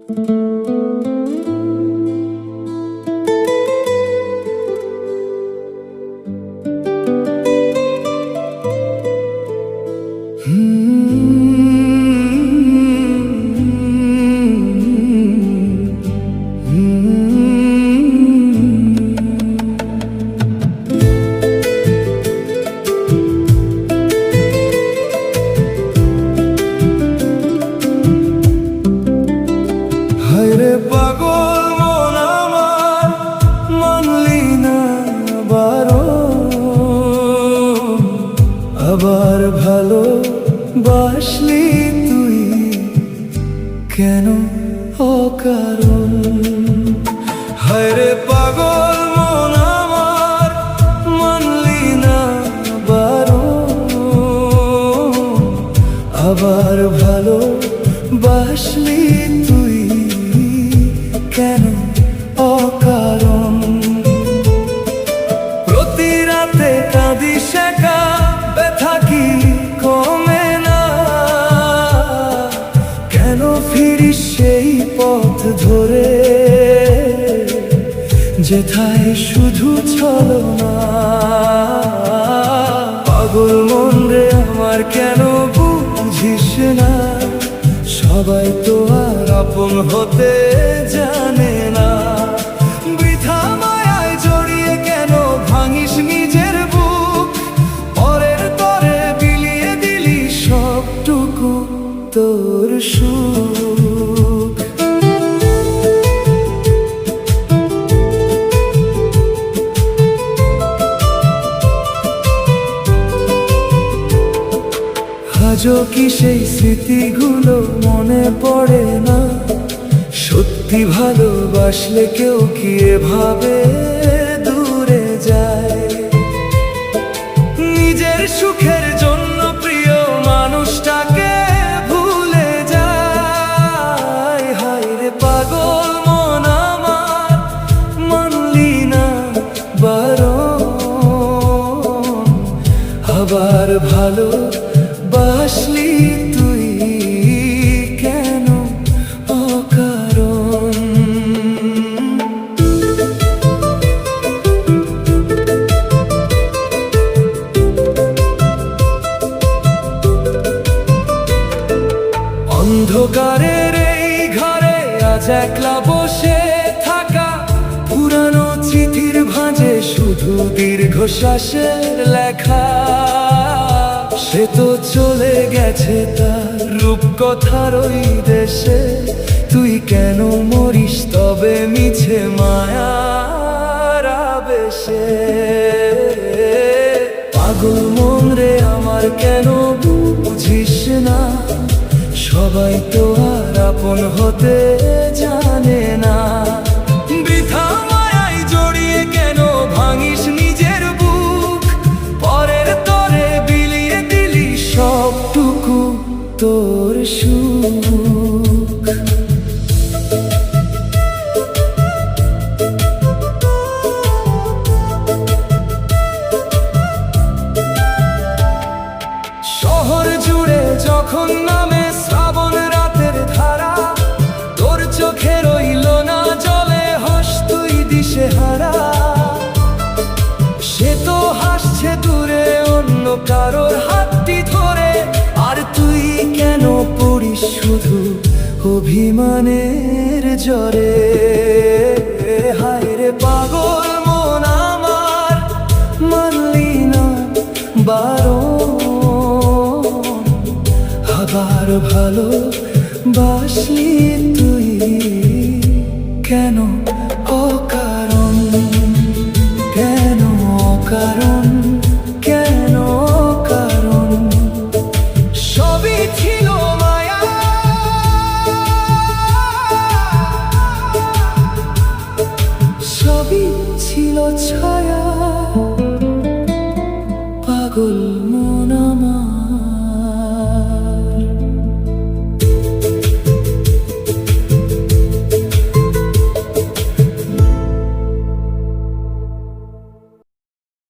হায়রে পাগল মন আমার, মানলি না বারো, আবার ভালো বাসলি তুই কেন অকারণ। হায়রে পাগল মন আমার, মানলি না বারো, আবার ভালো বাসলি তুই কেন অকারণ। প্রতি রাতে কাঁদি শেখা ব্যথা কি কমে না, কেন ফিরিস সেই পথ ধরে যেথায় শুধু ছলনা। পাগল মন রে আমার, কেন বুঝিস না, সবাই তো আর আপন হতে জানে না। বৃথা মায়ায় জড়িয়ে কেন ভাঙিস নিজের বুক, পরের তরে বিলিয়ে দিলি সবটুকু তোর সুখ। আজও কি সেই স্মৃতিগুলো মনে পড়ে না? সত্যি ভালোবাসলে কেউ কি এভাবে দূরে যায়? নিজের সুখের জন্য প্রিয় মানুষটাকে ভুলে যায়। হায়রে পাগল মন আমার, মানলি না বারণ, আবার ভালো বাসলি তুই কেন অকারণ। অন্ধকারের এই ঘরে আজ একলা বসে থাকা, পুরানো চিঠির ভাঁজে শুধু দীর্ঘশ্বাসের লেখা। সে তো চলে গেছে তার রূপকথার ওই দেশে, তুই কেন মরিস তবে মিছে মায়ার আবেশে। পাগল মন রে আমার, কেন বুঝিস না, সবাই তো আর আপন হতে জানে না। বৃথা মায়ায় জড়িয়ে কেন ভাঙিস নিজের বুক, পরের তরে বিলিয়ে দিলি সবটুকু তোর সুখ। শহর জুড়ে যখন নামে শ্রাবণ রাতের ধারা, তোর চোখে রইল না জলে হাস তুই দিশেহারা। সে তো হাসছে দূরে অন্য কারোর হাতটি ধরে, আর তুই কেন পড়িস শুধু অভিমানের জ্বরে। হায়রে পাগল মন আমার, মানলি না বারণ, আবার ভালো বাসলি তুই কেন অকারণ। কেন অকারণ, কেন অকারণ। সবই ছিল মায়া, সবই ছিল ছায়া। পাগল মন আমার।